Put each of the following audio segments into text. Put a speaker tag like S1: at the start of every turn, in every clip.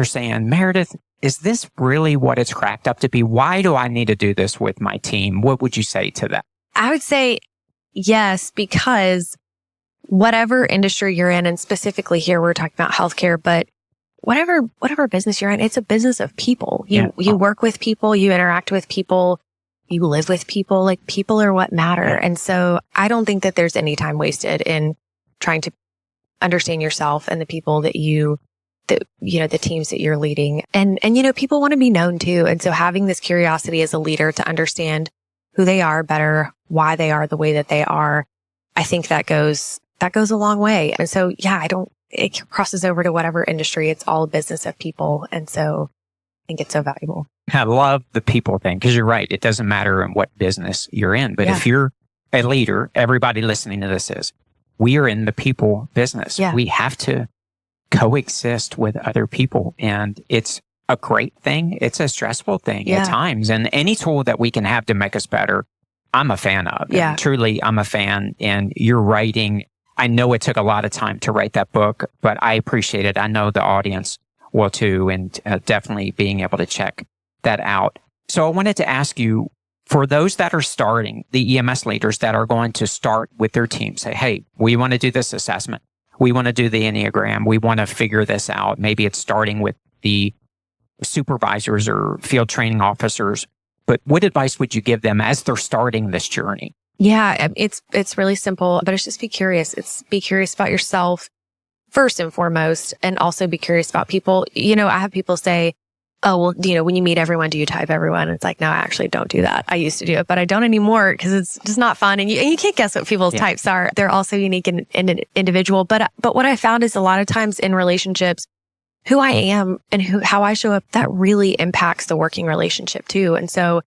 S1: they're saying, Meredith, is this really what it's cracked up to be? Why do I need to do this with my team? What would you say to that?
S2: I would say yes, because whatever industry you're in, and specifically here, we're talking about healthcare, but whatever business you're in, it's a business of people. You work with people, you interact with people, you live with people. Like, people are what matter. Yeah. And so I don't think that there's any time wasted in trying to understand yourself and the people that the teams that you're leading. And people want to be known too. And so having this curiosity as a leader to understand who they are better, why they are the way that they are, I think that goes a long way. And so, it crosses over to whatever industry. It's all a business of people. And so I think it's so valuable.
S1: I love the people thing, because you're right. It doesn't matter in what business you're in, but if you're a leader, everybody listening to this we are in the people business. Yeah. We have to coexist with other people, and it's a great thing. It's a stressful thing at times, and any tool that we can have to make us better, I'm a fan of. Yeah. And truly, I'm a fan. And you're writing, I know it took a lot of time to write that book, but I appreciate it. I know the audience will too, and definitely being able to check that out. So I wanted to ask you, for those that are starting, the EMS leaders that are going to start with their team, say, hey, we want to do this assessment. We want to do the Enneagram. We want to figure this out. Maybe it's starting with the supervisors or field training officers. But what advice would you give them as they're starting this journey?
S2: Yeah, it's really simple, but it's just be curious. It's be curious about yourself first and foremost, and also be curious about people. I have people say, oh, well, when you meet everyone, do you type everyone? And it's like, no, I actually don't do that. I used to do it, but I don't anymore because it's just not fun. And you can't guess what people's types are. They're also unique and individual. But what I found is a lot of times in relationships, who I am and how I show up, that really impacts the working relationship too. And so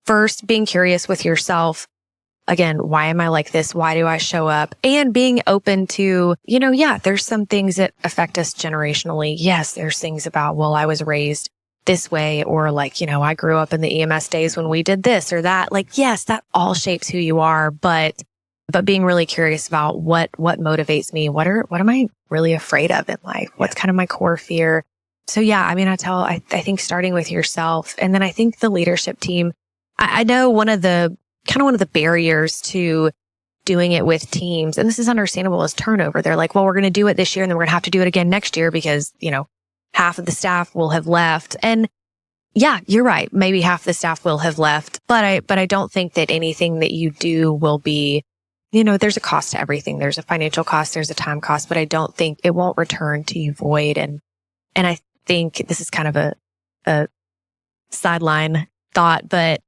S2: first, being curious with yourself. Again, why am I like this? Why do I show up? And being open to, there's some things that affect us generationally. Yes, there's things about, well, I was raised this way, or I grew up in the EMS days when we did this or that. Yes, that all shapes who you are, but being really curious about what motivates me. What am I really afraid of in life? What's kind of my core fear? So I think starting with yourself, and then I think the leadership team, I know one of the barriers to doing it with teams, and this is understandable, is turnover. They're like, well, we're going to do it this year and then we're going to have to do it again next year because, half of the staff will have left. And yeah, you're right. Maybe half the staff will have left, but I don't think that anything that you do will be, there's a cost to everything. There's a financial cost, there's a time cost, but I don't think it won't return to you void. And I think this is kind of a sideline thought, but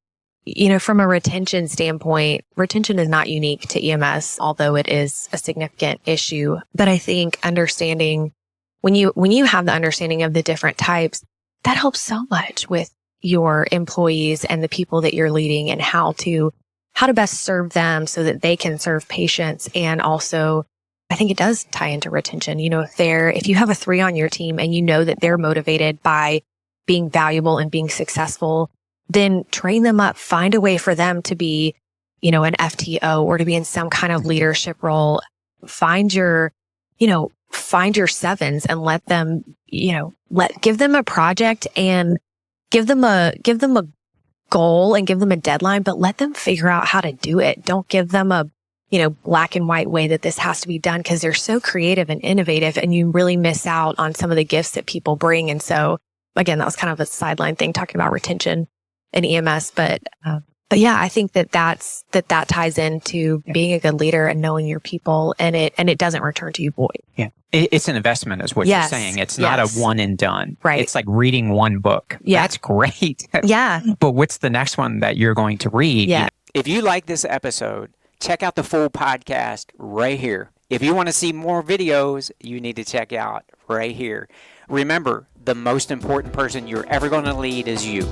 S2: from a retention standpoint, retention is not unique to EMS, although it is a significant issue. But I think understanding, when you have the understanding of the different types, that helps so much with your employees and the people that you're leading, and how to best serve them so that they can serve patients. And also, I think it does tie into retention. If you have a 3 on your team and you know that they're motivated by being valuable and being successful, then train them up, find a way for them to be, an FTO or to be in some kind of leadership role. Find your 7s and let them, give them a project and give them a goal and give them a deadline, but let them figure out how to do it. Don't give them a, black and white way that this has to be done, because they're so creative and innovative, and you really miss out on some of the gifts that people bring. And so again, that was kind of a sideline thing talking about retention in EMS, but yeah, I think that ties into being a good leader and knowing your people, and it doesn't return to you void. Yeah,
S1: it's an investment, is what you're saying. It's not a one and done.
S2: Right.
S1: It's like reading one book. Yeah, that's great.
S2: Yeah,
S1: but what's the next one that you're going to read?
S2: Yeah.
S1: If you like this episode, check out the full podcast right here. If you want to see more videos, you need to check out right here. Remember, the most important person you're ever going to lead is you.